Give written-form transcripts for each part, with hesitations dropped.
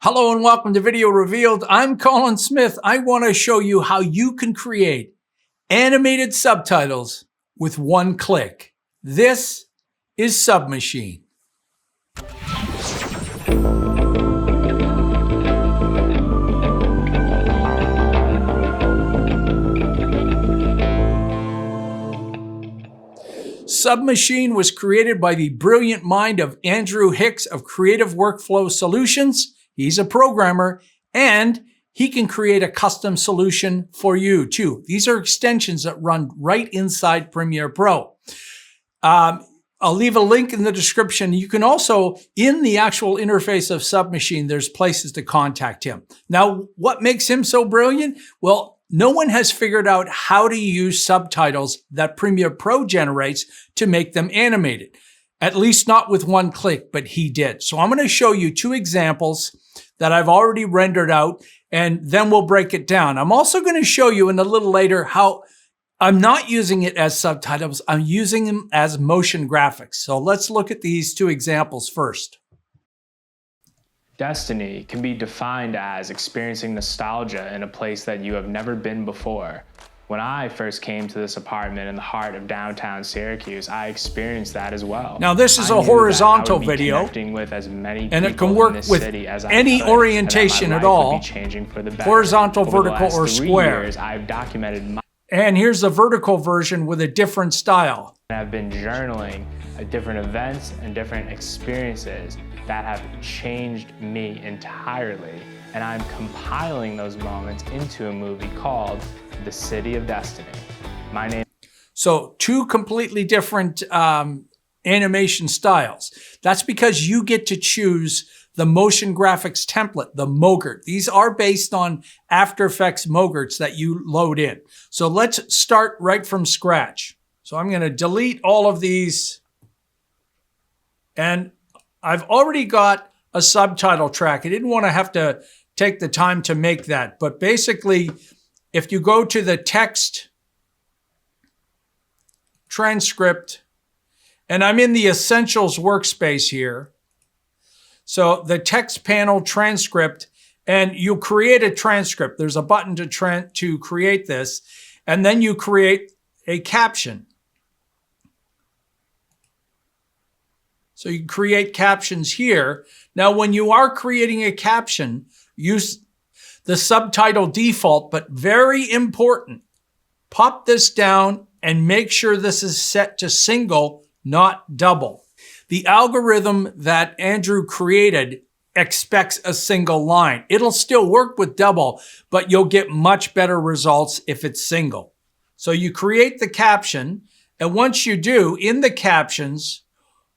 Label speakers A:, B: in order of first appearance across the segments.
A: Hello and welcome to Video Revealed. I'm Colin Smith. I want to show you how you can create animated subtitles with one click. This is SubMachine. SubMachine was created by the brilliant mind of Andrew Hicks of Creative Workflow Solutions. He's a programmer, and he can create a custom solution for you too. These are extensions that run right inside Premiere Pro. I'll leave a link in the description. You can also, in the actual interface of SubMachine, there's places to contact him. Now, what makes him so brilliant? Well, no one has figured out how to use subtitles that Premiere Pro generates to make them animated. At least not with one click, but he did. So I'm going to show you two examples that I've already rendered out, and then we'll break it down. I'm also going to show you in a little later how I'm not using it as subtitles. I'm using them as motion graphics. So let's look at these two examples first.
B: Destiny can be defined as experiencing nostalgia in a place that you have never been before. When I first came to this apartment in the heart of downtown Syracuse, I experienced that as well.
A: Now this is a horizontal video,
B: with as many
A: and it can work with any orientation at all, horizontal, vertical, or square.
B: I've documented
A: and here's the vertical version with a different style.
B: I've been journaling different events and different experiences that have changed me entirely. And I'm compiling those moments into a movie called The City of Destiny.
A: So two completely different animation styles. That's because you get to choose the motion graphics template, the Mogurt. These are based on After Effects Mogurts that you load in. So let's start right from scratch. So I'm going to delete all of these. And I've already got a subtitle track. I didn't want to have to take the time to make that. But basically, if you go to the text transcript, and I'm in the Essentials workspace here. So the text panel transcript, and you create a transcript. There's a button to create this, and then you create a caption. So you can create captions here. Now, when you are creating a caption, use the subtitle default, but very important, pop this down and make sure this is set to single, not double. The algorithm that Andrew created expects a single line. It'll still work with double, but you'll get much better results if it's single. So you create the caption, and once you do, in the captions,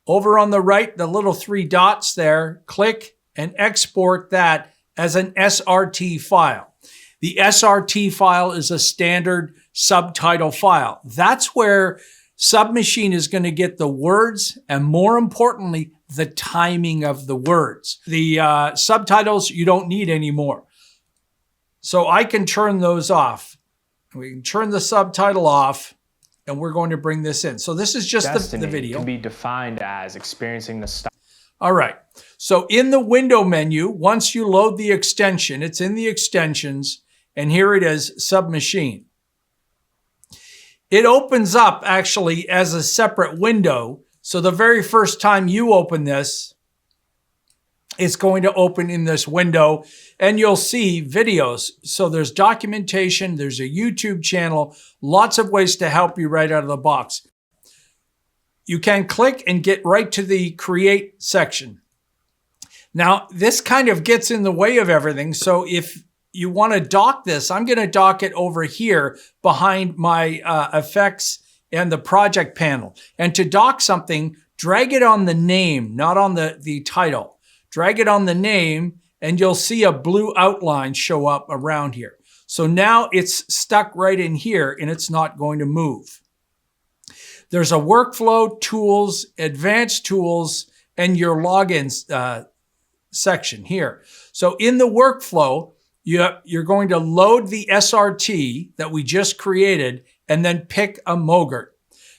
A: over on the right, the little three dots there, click and export that as an SRT file. The SRT file is a standard subtitle file. That's where SubMachine is going to get the words and, more importantly, the timing of the words. The subtitles you don't need anymore. So I can turn those off. We can turn the subtitle off, and we're going to bring this in. So this is just the video.
B: Can be defined as experiencing nostalgia.
A: All right. So in the window menu, once you load the extension, it's in the extensions, and here it is, SubMachine. It opens up actually as a separate window. So the very first time you open this, it's going to open in this window, and you'll see videos. So there's documentation, there's a YouTube channel, lots of ways to help you right out of the box. You can click and get right to the create section. Now, this kind of gets in the way of everything. So if you want to dock this, I'm going to dock it over here behind my effects and the project panel. And to dock something, drag it on the name, not on the title. Drag it on the name, and you'll see a blue outline show up around here. So now it's stuck right in here, and it's not going to move. There's a workflow, tools, advanced tools, and your login section here. So in the workflow, you're going to load the SRT that we just created and then pick a Mogurt.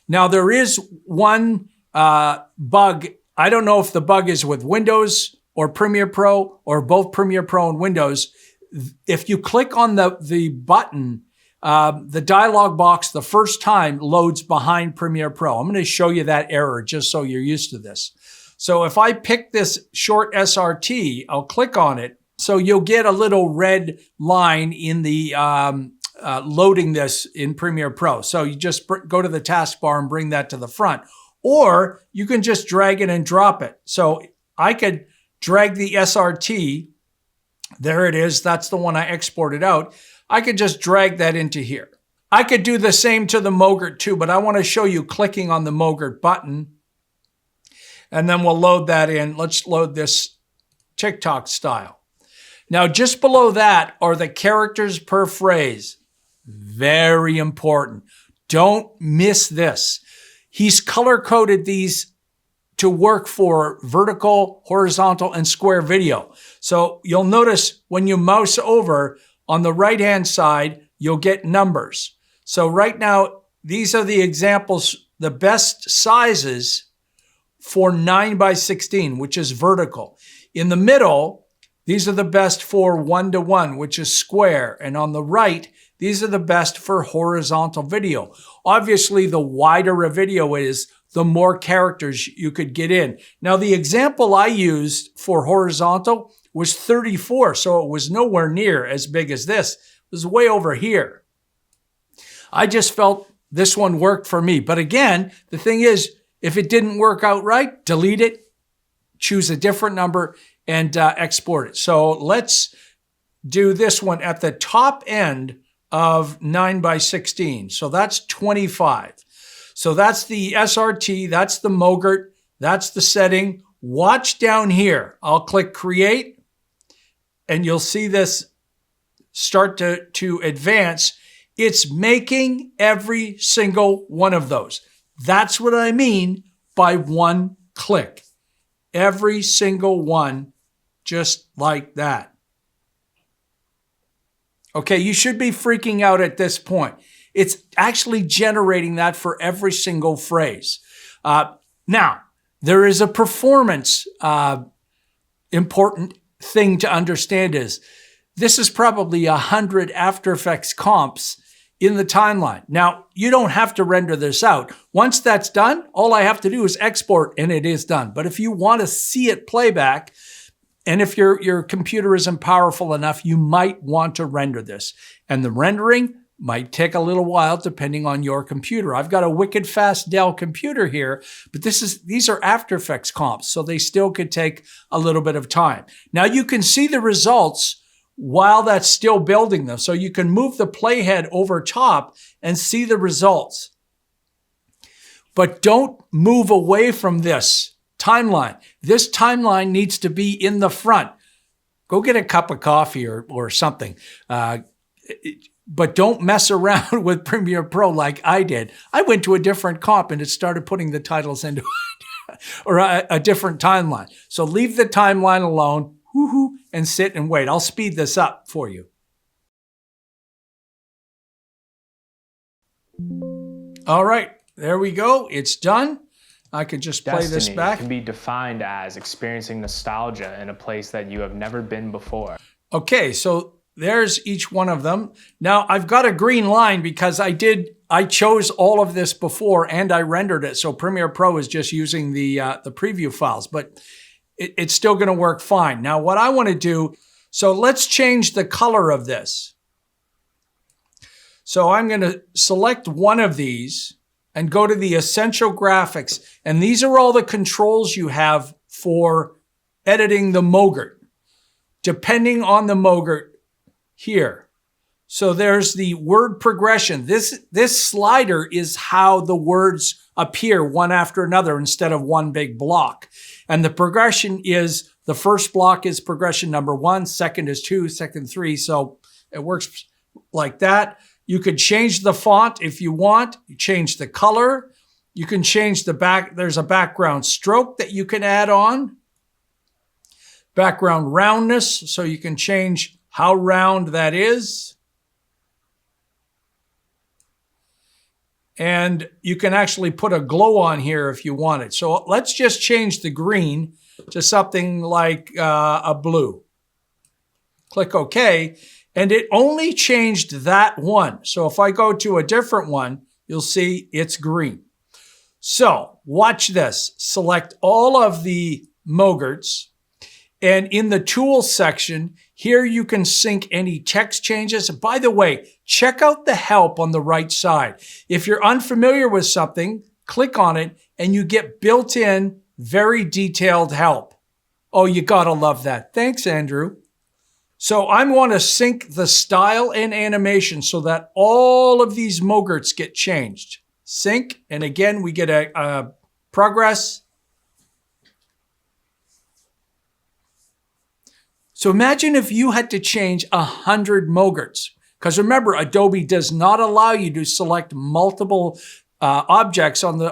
A: Now there is one bug. I don't know if the bug is with Windows or Premiere Pro or both Premiere Pro and Windows, if you click on the button, the dialog box the first time loads behind Premiere Pro. I'm going to show you that error just so you're used to this. So if I pick this short SRT, I'll click on it. So you'll get a little red line in the loading this in Premiere Pro. So you just go to the taskbar and bring that to the front. Or you can just drag it and drop it. So I could drag the SRT. There it is. That's the one I exported out. I could just drag that into here. I could do the same to the Mogurt too, but I want to show you clicking on the Mogurt button. And then we'll load that in. Let's load this TikTok style. Now, just below that are the characters per phrase. Very important. Don't miss this. He's color-coded these to work for vertical, horizontal, and square video. So you'll notice when you mouse over on the right-hand side, you'll get numbers. So right now, these are the examples, the best sizes for 9:16, which is vertical. In the middle, these are the best for 1:1, which is square. And on the right, these are the best for horizontal video. Obviously, the wider a video is, the more characters you could get in. Now, the example I used for horizontal was 34, so it was nowhere near as big as this. It was way over here. I just felt this one worked for me. But again, the thing is, if it didn't work out right, delete it, choose a different number, and export it. So let's do this one at the top end of 9:16. So that's 25. So that's the SRT, that's the Mogurt, that's the setting. Watch down here. I'll click Create, and you'll see this start to advance. It's making every single one of those. That's what I mean by one click. Every single one, just like that. Okay, you should be freaking out at this point. It's actually generating that for every single phrase. Now, there is a performance important thing to understand is this is probably 100 After Effects comps in the timeline. Now, you don't have to render this out. Once that's done, all I have to do is export and it is done. But if you want to see it playback, and if your computer isn't powerful enough, you might want to render this. And the rendering might take a little while depending on your computer. I've got a wicked fast Dell computer here, but these are After Effects comps, so they still could take a little bit of time. Now you can see the results while that's still building them. So you can move the playhead over top and see the results. But don't move away from this timeline. This timeline needs to be in the front. Go get a cup of coffee or something. But don't mess around with Premiere Pro like I did. I went to a different comp and it started putting the titles into or a different timeline. So leave the timeline alone, and sit and wait. I'll speed this up for you. All right, there we go. It's done. I could just play this back.
B: Can be defined as experiencing nostalgia in a place that you have never been before.
A: Okay, so there's each one of them. Now I've got a green line because I chose all of this before and I rendered it. So Premiere Pro is just using the preview files, but it's still going to work fine. Now what I want to do, so let's change the color of this. So I'm going to select one of these and go to the Essential Graphics. And these are all the controls you have for editing the Mogurt, depending on the Mogurt here. So there's the word progression. This slider is how the words appear one after another instead of one big block. And the progression is, the first block is progression number 1, second is 2, second 3. So it works like that. You could change the font if you want. You change the color. You can change the back. There's a background stroke that you can add on. Background roundness, so you can change how round that is. And you can actually put a glow on here if you want it. So let's just change the green to something like a blue. Click OK, and it only changed that one. So if I go to a different one, you'll see it's green. So watch this. Select all of the Mogerts, and in the Tools section, here you can sync any text changes. By the way, check out the help on the right side. If you're unfamiliar with something, click on it and you get built-in, very detailed help. Oh, you gotta love that. Thanks, Andrew. So I want to sync the style and animation so that all of these Mogerts get changed. Sync, and again, we get a progress. So imagine if you had to change 100 Mogerts, because remember, Adobe does not allow you to select multiple objects on the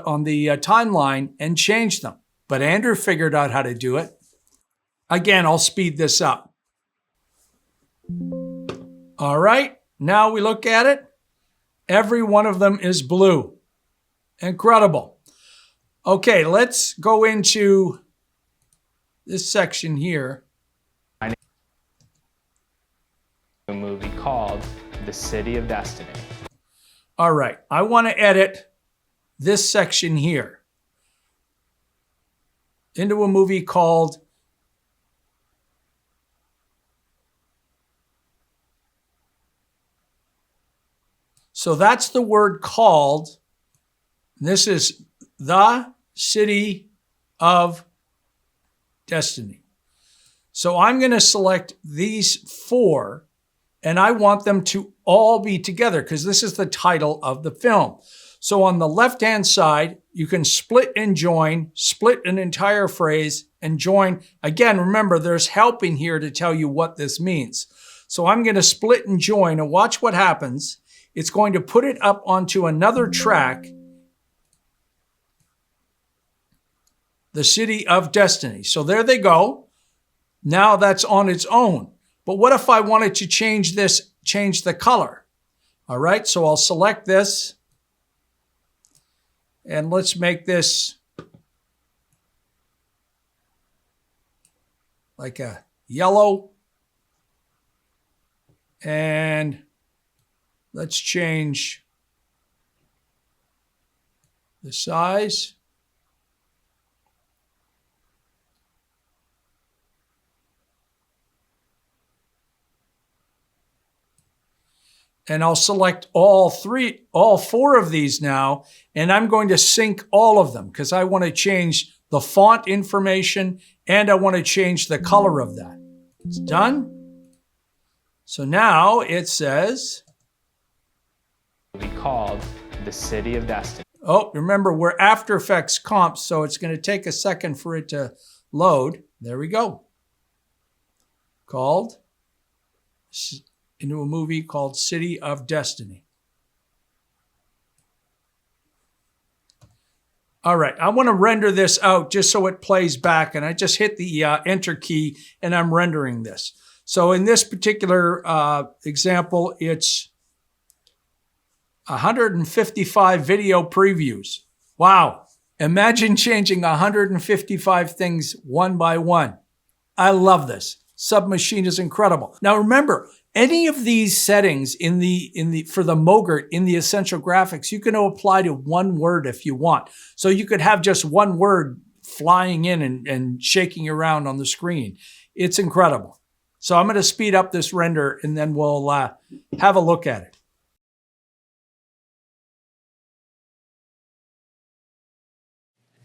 A: timeline and change them. But Andrew figured out how to do it. Again, I'll speed this up. All right, now we look at it. Every one of them is blue. Incredible. Okay, let's go into this section here.
B: A movie called The City of Destiny.
A: All right, I want to edit this section here into a movie called So that's the word called. This is The City of Destiny. So I'm going to select these 4, and I want them to all be together because this is the title of the film. So on the left-hand side, you can split and join, split an entire phrase and join. Again, remember, there's help in here to tell you what this means. So I'm going to split and join, and watch what happens. It's going to put it up onto another track, The City of Destiny. So there they go. Now that's on its own. But what if I wanted to change this, change the color? All right, so I'll select this. And let's make this like a yellow. And let's change the size. And I'll select all 4 of these now, and I'm going to sync all of them because I want to change the font information and I want to change the color of that. It's done. So now it says,
B: called The City of Destiny.
A: Oh, remember, we're After Effects comps, so it's going to take a second for it to load. There we go. Called into a movie called City of Destiny. All right, I want to render this out just so it plays back, and I just hit the Enter key, and I'm rendering this. So in this particular example, it's 155 video previews. Wow. Imagine changing 155 things one by one. I love this. SubMachine is incredible. Now remember, any of these settings for the Mogert in the essential graphics, you can apply to one word if you want. So you could have just one word flying in and shaking around on the screen. It's incredible. So I'm going to speed up this render and then we'll have a look at it.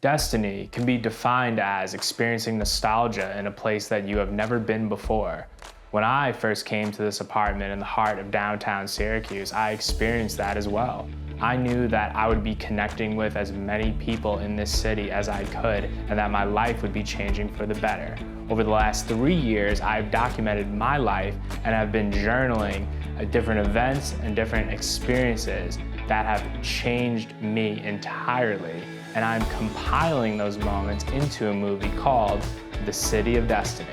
B: Destiny can be defined as experiencing nostalgia in a place that you have never been before. When I first came to this apartment in the heart of downtown Syracuse, I experienced that as well. I knew that I would be connecting with as many people in this city as I could, and that my life would be changing for the better. Over the last 3 years, I've documented my life and have been journaling different events and different experiences that have changed me entirely. And I'm compiling those moments into a movie called The City of Destiny.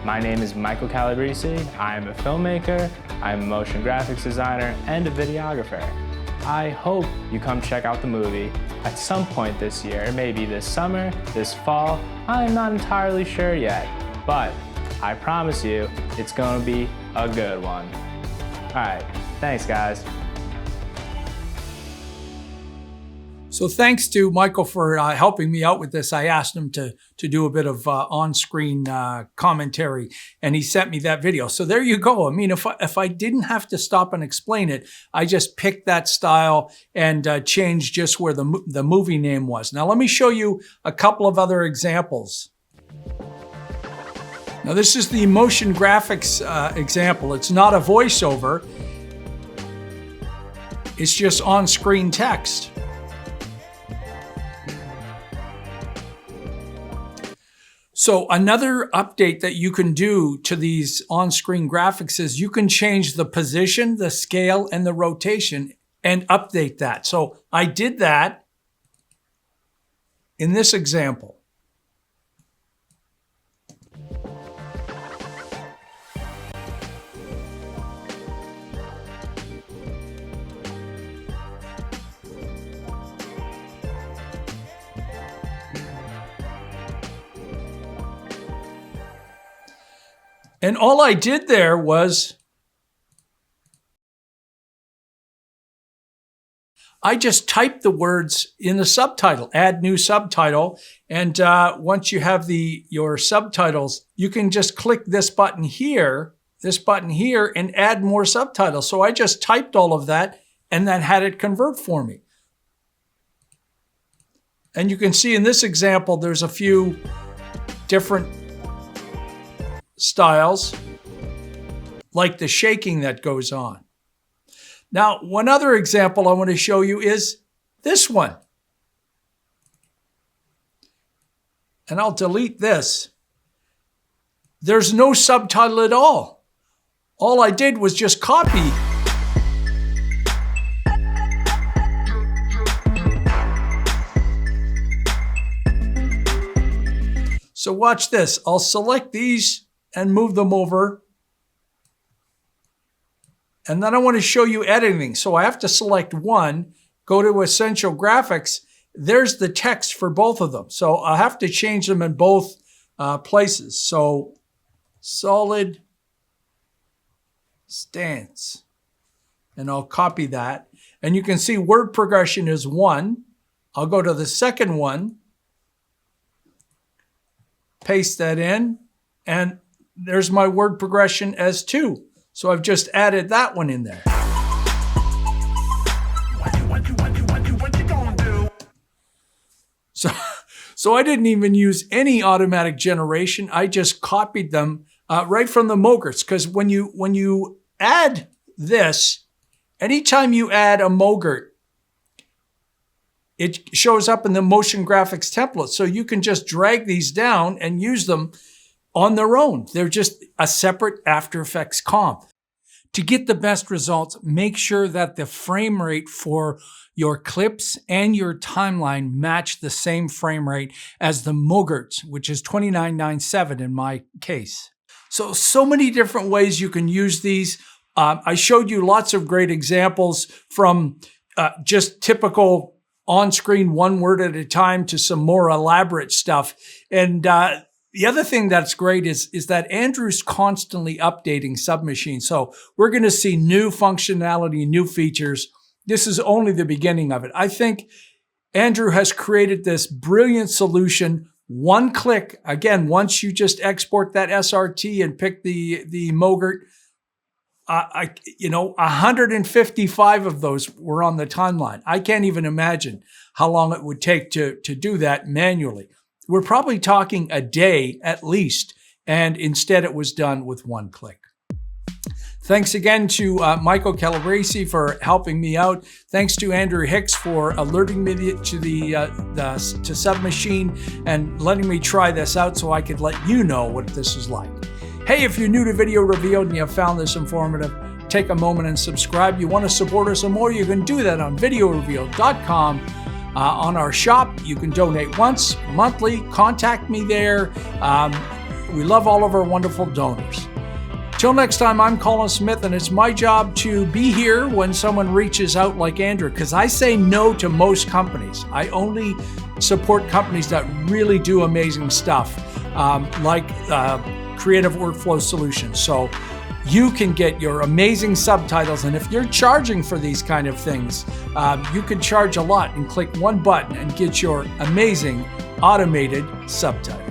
B: My name is Michael Calabrese. I am a filmmaker, I'm a motion graphics designer, and a videographer. I hope you come check out the movie at some point this year. It may be this summer, this fall, I'm not entirely sure yet, but I promise you it's gonna be a good one. All right, thanks guys.
A: So thanks to Michael for helping me out with this. I asked him to do a bit of on-screen commentary, and he sent me that video. So there you go. I mean, if I didn't have to stop and explain it, I just picked that style and changed just where the movie name was. Now let me show you a couple of other examples. Now this is the motion graphics example. It's not a voiceover. It's just on-screen text. So another update that you can do to these on-screen graphics is you can change the position, the scale, and the rotation and update that. So I did that in this example. And all I did there was I just typed the words in the subtitle, add new subtitle. And once you have your subtitles, you can just click this button here, and add more subtitles. So I just typed all of that and then had it convert for me. And you can see in this example, there's a few different styles, like the shaking that goes on. Now, one other example I want to show you is this one. And I'll delete this. There's no subtitle at all. All I did was just copy. So watch this. I'll select these and move them over. And then I want to show you editing. So I have to select one, go to Essential Graphics. There's the text for both of them. So I have to change them in both places. So solid stance. And I'll copy that. And you can see word progression is 1. I'll go to the second one, paste that in, and there's my word progression as 2. So I've just added that one in there. What you gonna do? So I didn't even use any automatic generation. I just copied them right from the Mogurts. Because when you add this, anytime you add a Mogurt, it shows up in the motion graphics template. So you can just drag these down and use them on their own. They're just a separate After Effects comp. To get the best results, make sure that the frame rate for your clips and your timeline match the same frame rate as the Mogurts, which is 2997 in my case. So many different ways you can use these. I showed you lots of great examples from just typical on-screen one word at a time to some more elaborate stuff. And the other thing that's great is that Andrew's constantly updating SubMachine. So we're going to see new functionality, new features. This is only the beginning of it. I think Andrew has created this brilliant solution. One click, again, once you just export that SRT and pick the Mogurt, 155 of those were on the timeline. I can't even imagine how long it would take to do that manually. We're probably talking a day at least, and instead it was done with one click. Thanks again to Michael Calabresi for helping me out. Thanks to Andrew Hicks for alerting me to SubMachine and letting me try this out so I could let you know what this is like. Hey, if you're new to Video Revealed and you have found this informative, take a moment and subscribe. You want to support us some more, you can do that on VideoRevealed.com. On our shop, you can donate once, monthly, contact me there. We love all of our wonderful donors. Till next time, I'm Colin Smith, and it's my job to be here when someone reaches out like Andrew, because I say no to most companies. I only support companies that really do amazing stuff, like creative workflow solutions. So you can get your amazing subtitles, and if you're charging for these kind of things, you can charge a lot and click one button and get your amazing automated subtitles.